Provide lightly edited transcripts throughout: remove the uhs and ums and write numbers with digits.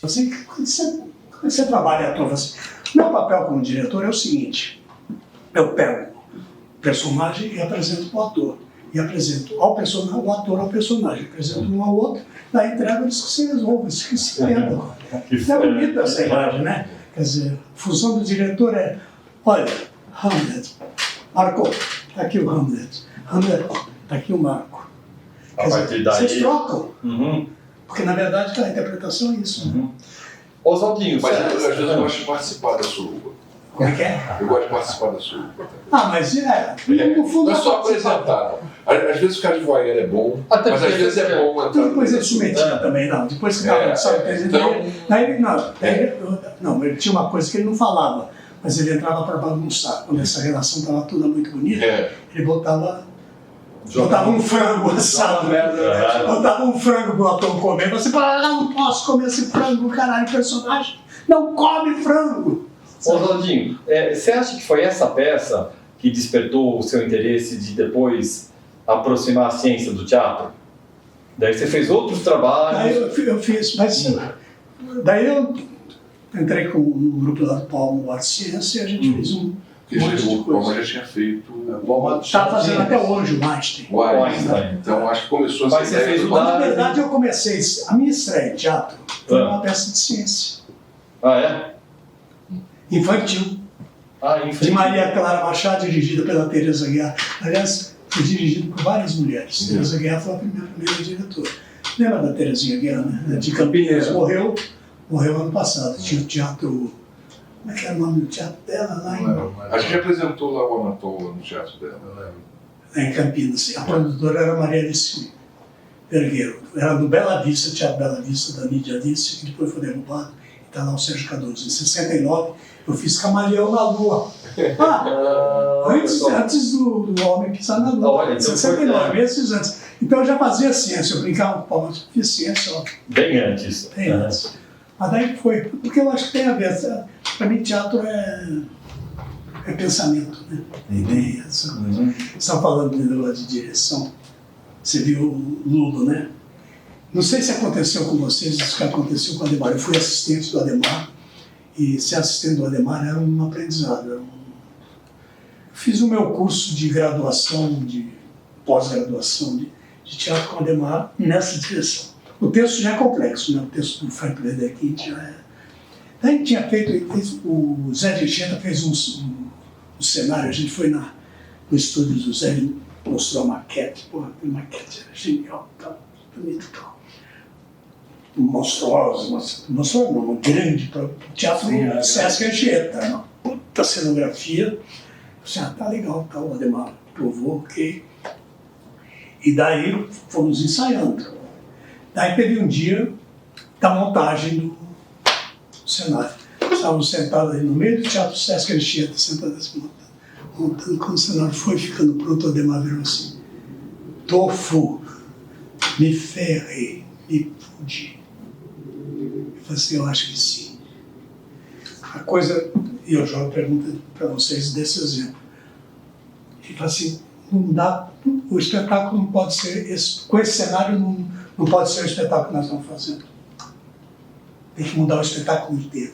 Assim, quando você trabalha ator, meu papel como diretor é o seguinte: eu pego o personagem e apresento para o ator. E apresento ao personagem, o ator ao personagem, apresento um ao outro, daí entrego eles que se resolvam, eles que se entendam. É bonita essa imagem, né? Quer dizer, a função do diretor é: olha, Hamlet, Marco, está aqui o Hamlet, Hamlet, está aqui o Marco. Quer dizer, vocês trocam. Porque na verdade a interpretação é isso. Né? Oswaldinho, mas às vezes eu gosto de participar da suruba. Como é que é? Eu gosto de participar da suruba. Mas no fundo não é só apresentar, não. Às vezes ficar de voyeur é bom, mas às vezes é bom entrar. Então depois ele submetia também, não. Depois que estava só não, ele tinha uma coisa que ele não falava, mas ele entrava para bagunçar. Quando essa relação estava toda muito bonita, ele botava um frango assado, botava um frango pro ator comer, você fala, não posso comer esse frango, caralho, personagem não come frango. Oswaldinho, você acha que foi essa peça que despertou o seu interesse de depois aproximar a ciência do teatro? Daí você fez outros trabalhos? Daí eu fiz, mas daí eu entrei com um grupo lá do Palmo Arte Ciência e a gente fez um monte de O Palma coisa. já tinha feito. Está fazendo até hoje o Einstein. Então acho que começou Mas você fez o Na verdade eu comecei, a minha estreia em teatro foi uma peça de ciência. Ah, é? Infantil. De Maria Clara Machado, dirigida pela Teresa Guiar. Aliás, foi dirigido por várias mulheres. Teresa Guiar foi a primeira diretora. Lembra da Terezinha Guiar, né? De Campinas. Morreu ano passado. Tinha o teatro... Como é que era o nome do teatro dela lá A gente apresentou lá o Anatola no teatro dela. Em Campinas. A produtora era Maria Alice Vergueiro. Era do Bela Vista, Teatro Bela Vista, da Lídia Alice, que depois foi derrubado. E está lá o Sérgio Cardoso. Em 69, eu fiz Camaleão na Lua. Antes do Homem Pisar na Lua. Em 69, meses antes. Então eu já fazia ciência, eu brincava com o Paulo, fiz ciência. Bem antes. Bem antes. Mas daí foi, porque eu acho que tem a ver. Para mim, teatro é pensamento, né? Ideia. Você está falando de negócio de direção. Você viu o Lula, né? Não sei se aconteceu com vocês, isso que aconteceu com o Adhemar. Eu fui assistente do Adhemar, e ser assistente do Adhemar era um aprendizado. Fiz o meu curso de graduação, de pós-graduação de teatro com o Adhemar nessa direção. O texto já é complexo, né? O texto do Frank Lederkind já é... Daí tinha feito, o Zé de Cheta fez um cenário, a gente foi no estúdio do Zé, ele mostrou a maquete, a maquete era genial, tá bonito, tal. Monstruosa, não, grande, para o teatro Sesc Anchieta, uma puta cenografia. Tá legal, tá, o Adhemar provou, ok. E daí fomos ensaiando. Daí teve um dia da montagem do cenário. Estávamos sentados ali no meio do teatro Sesc Anchieta, sentados assim, montando. Quando o cenário foi ficando pronto, o Adhemar virou assim: tofu, me ferrei, me fudi. Eu falei assim, eu acho que sim. A coisa, e eu jogo a pergunta para vocês desse exemplo. Ele fala assim, não dá, o espetáculo não pode ser, com esse cenário não pode ser o espetáculo que nós estamos fazendo. Tem que mudar o espetáculo inteiro.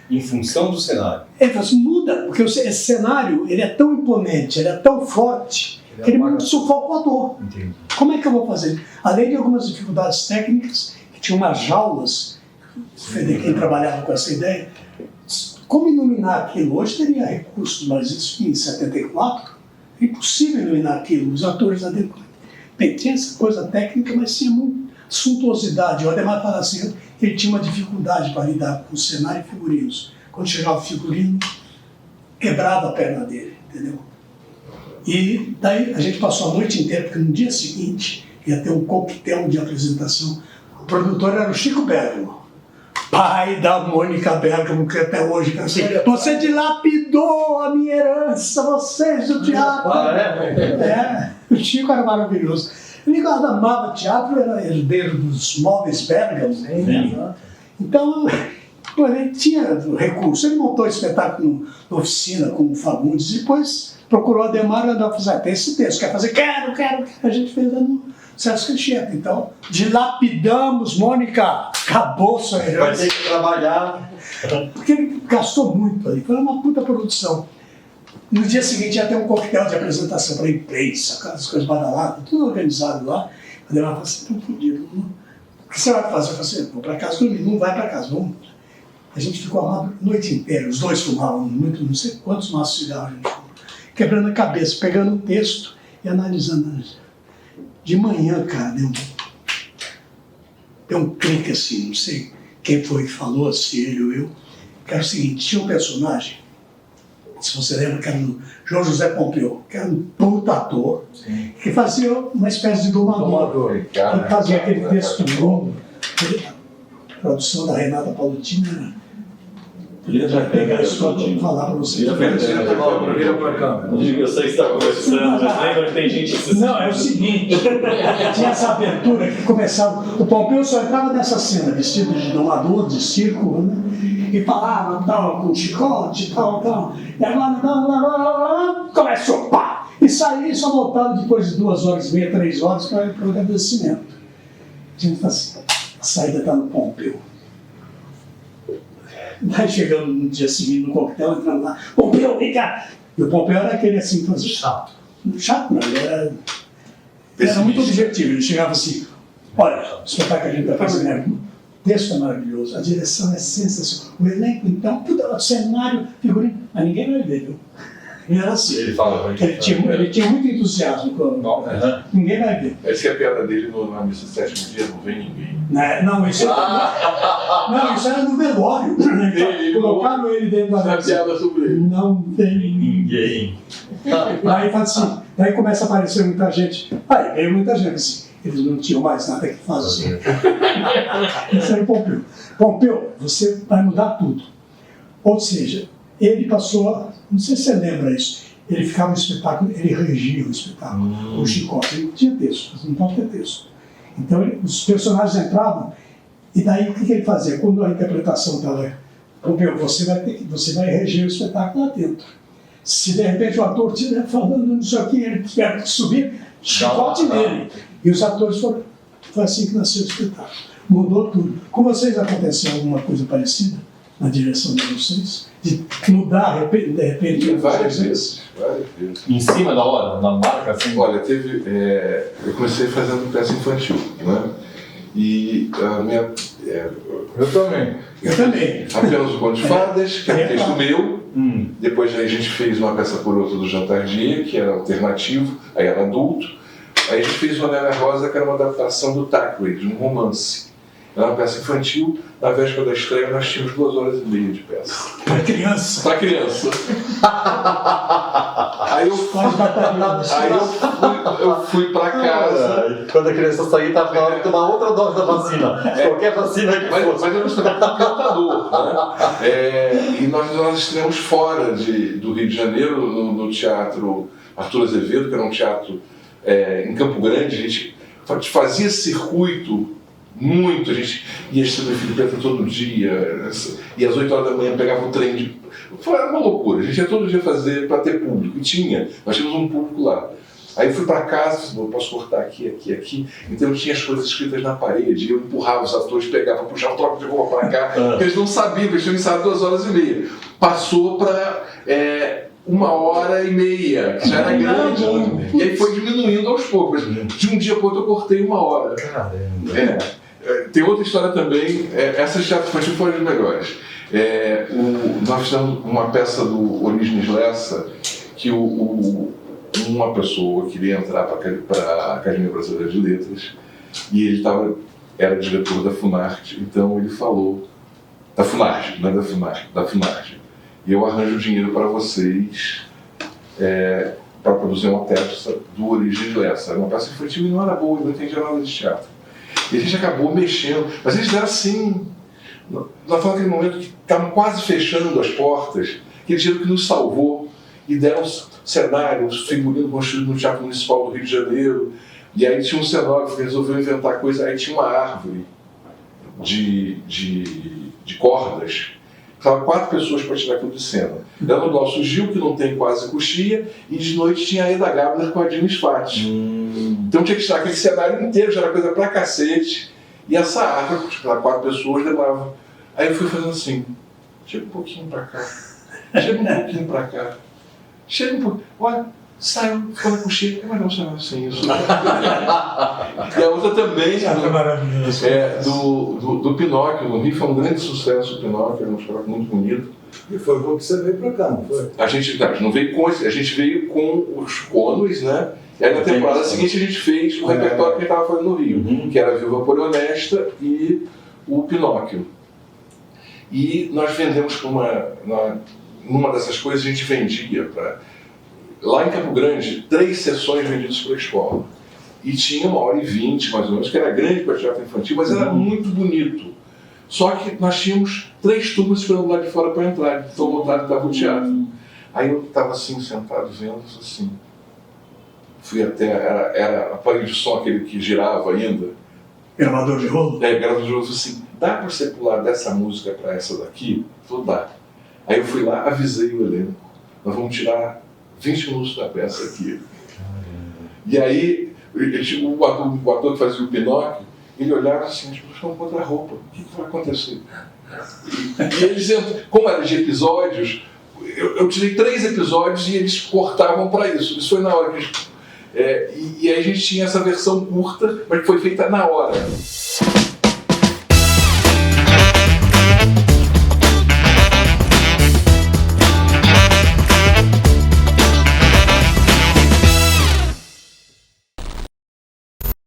Em função do cenário? Ele fala assim, muda, porque esse cenário ele é tão imponente, ele é tão forte, que ele sufoca o ator. Entendi. Como é que eu vou fazer? Além de algumas dificuldades técnicas, que tinha umas jaulas, o Federico trabalhava com essa ideia, como iluminar aquilo? Hoje teria recursos, mas isso em 74, é impossível iluminar aquilo, os atores adequados. Bem, tinha essa coisa técnica, mas tinha muita suntuosidade. O Adhemar fala assim, ele tinha uma dificuldade para lidar com o cenário e figurinos. Quando chegava o figurino, quebrava a perna dele, entendeu? E daí a gente passou a noite inteira, porque no dia seguinte ia ter um coquetel de apresentação. O produtor era o Chico Bergamo, pai da Mônica Bergamo, que até hoje é assim, você dilapidou a minha herança, vocês do teatro. O Chico era maravilhoso. Ele amava teatro, era herdeiro dos móveis Bergamo. Né? Então, ele tinha recurso. Ele montou espetáculo na oficina com o Fagundes, e depois procurou a Ademar e andava fazer, tem esse texto, quer fazer? Quero. A gente fez no Celso Cristiano. Então, dilapidamos, Mônica, acabou sua herança. Vai ter que trabalhar. Porque ele gastou muito ali, foi uma puta produção. No dia seguinte ia ter um coquetel de apresentação para a imprensa, aquelas coisas badaladas, tudo organizado lá. A Ademar falou assim, tão fodido, o que você vai fazer? Eu falei assim, vou para casa dormir, não vai para casa, vamos. A gente ficou armado a noite inteira, os dois fumavam muito, não sei quantos maços de cigarro a gente fumou, quebrando a cabeça, pegando o texto e analisando. De manhã, cara, deu um clique assim, não sei quem foi que falou, se ele ou eu, que era o seguinte, tinha um personagem, se você lembra, que era o João José Pompeu, que era um puta ator, sim, que fazia uma espécie de domador. Ele fazia aquele texto longo, a produção da Renata Paulutina, né? Ele vai pegar isso para falar para vocês. Eu sei que está conversando, mas lembra que tem gente que... Não, é o seguinte, tinha essa abertura que começava, o Pompeu só entrava nessa cena, vestido de domador, de circo, né? E falava tal, com chicote, tal, e agora, começou, pá! E saía e só voltava depois de 2 horas e meia, 3 horas para o agradecimento. A gente fala assim, a saída está no Pompeu. Daí chegamos no dia seguinte no coquetel, entrando lá, Pompeu, vem cá! E o Pompeu era aquele assim, chato. Chato não, ele era muito objetivo. Ele chegava assim, olha, o espetáculo que a gente está fazendo, o texto é maravilhoso, a direção é sensacional, o elenco então, tudo, o cenário, figurino, mas ninguém vai ver, viu? Ele era assim. Ele tinha muito entusiasmo. Ninguém vai ver. Essa é a piada dele na missa do 7º dia, não vem ninguém. Não, isso era no velório. Colocaram ele dentro da piada sobre ele. Não tem ninguém. Aí fala assim, daí começa a aparecer muita gente. Aí veio muita gente assim. Eles não tinham mais nada que fazer. Isso era o Pompeu. Pompeu, você vai mudar tudo. Ou seja, ele passou, não sei se você lembra isso, ele ficava no espetáculo, ele regia o espetáculo, o chicote, ele tinha texto, não pode ter texto. Então os personagens entravam, e daí o que ele fazia? Quando a interpretação estava, Pompeu, você vai reger o espetáculo lá dentro. Se de repente o ator estiver falando isso aqui, ele tiver que subir, chicote nele. E os atores foram, foi assim que nasceu o espetáculo. Mudou tudo. Com vocês aconteceu alguma coisa parecida na direção de vocês? De mudar de repente? Várias vezes. Em cima da hora, na marca assim? Olha, eu comecei fazendo peça infantil, né? E a minha... Eu também. Apenas o Conto de Fadas, que é um texto meu. Depois a gente fez uma peça por outra do Jantar Dia, que era alternativo, aí era adulto. Aí a gente fez o Nélia Rosa, que era uma adaptação do Thackeray, de um romance. Era uma peça infantil. Na véspera da estreia nós tínhamos 2 horas e meia de peça. Para criança. Aí eu fui para casa. Quando a criança sair, estava na hora de tomar outra dose da vacina. Qualquer vacina que fosse. Mas eu não estava encantador, né? E nós estivemos fora do Rio de Janeiro, no Teatro Arthur Azevedo, que era um teatro em Campo Grande. A gente fazia esse circuito muito, a gente ia estudar Filho Preta todo dia, e às 8 horas da manhã pegava um trem Foi uma loucura, a gente ia todo dia fazer para ter público, e nós tínhamos um público lá. Aí eu fui para casa, eu posso cortar aqui, então eu tinha as coisas escritas na parede, eu empurrava os atores, puxava, troca de roupa para cá, porque eles não sabiam, eles tinham ensaiado 2 horas e meia. Passou para 1 hora e meia, que já era grande, e aí foi diminuindo aos poucos. De um dia para outro eu cortei 1 hora. Caramba. Tem outra história também, essa teatro infantil foi uma das melhores. Nós fizemos uma peça do Orígenes Lessa, que uma pessoa queria entrar para a Academia Brasileira de Letras, e ele era diretor da Funarte, então ele falou, da Funarte, não é da Funarte, e eu arranjo dinheiro para vocês para produzir uma peça do Orígenes Lessa. Era uma peça infantil e não era boa, não entendia nada de teatro. E a gente acabou mexendo, mas eles eram assim, nós falamos naquele momento que estavam quase fechando as portas, aquele dinheiro que nos salvou, e deram cenários, figurino construído no Teatro Municipal do Rio de Janeiro, e aí tinha um cenógrafo que resolveu inventar coisa, aí tinha uma árvore de cordas, estavam 4 pessoas para tirar aquilo de cena. Era no Glaucio Gil, que não tem quase coxia, e de noite tinha a Eda Gabler com a Dina Sfati. Então tinha que estar aquele cenário inteiro, já era coisa pra cacete. E essa árvore, tipo, 4 pessoas, demorava. Aí eu fui fazendo assim, chega um pouquinho pra cá, chega um pouquinho pra cá, chega um pouquinho, olha, saiu, ficou na coxia, mas não saiu assim, isso. E a outra também, do Pinóquio, no Rio, foi um grande sucesso o Pinóquio, era um espetáculo muito bonito. E foi bom que você veio pra cá, não foi? A gente não veio com, a gente veio com os cônoes, né? E aí na temporada seguinte a gente fez o repertório que a gente estava fazendo no Rio, que era a Viúva Porém Honesta e o Pinóquio. E nós vendemos numa dessas coisas, a gente vendia para... Lá em Campo Grande, 3 sessões vendidas para a escola. E tinha 1h20, mais ou menos, que era grande para teatro infantil, mas era muito bonito. Só que nós tínhamos 3 turmas esperando lá de fora para entrar, de tão lotado estava o teatro. Aí eu estava assim, sentado, vendo, assim. Fui até, era aparelho de som aquele que girava ainda. Gravador de rolo? Gravador de rolo, assim, dá para você pular dessa música para essa daqui? Falei, dá. Aí eu fui lá, avisei o elenco, nós vamos tirar 20 minutos da peça aqui. E aí, o ator que fazia o Pinóquio, ele olhava assim, tipo, estão contra a roupa, o que vai acontecer? E eles, como era de episódios, eu tirei 3 episódios e eles cortavam para isso. Isso foi na hora que eles... e aí a gente tinha essa versão curta, mas que foi feita na hora.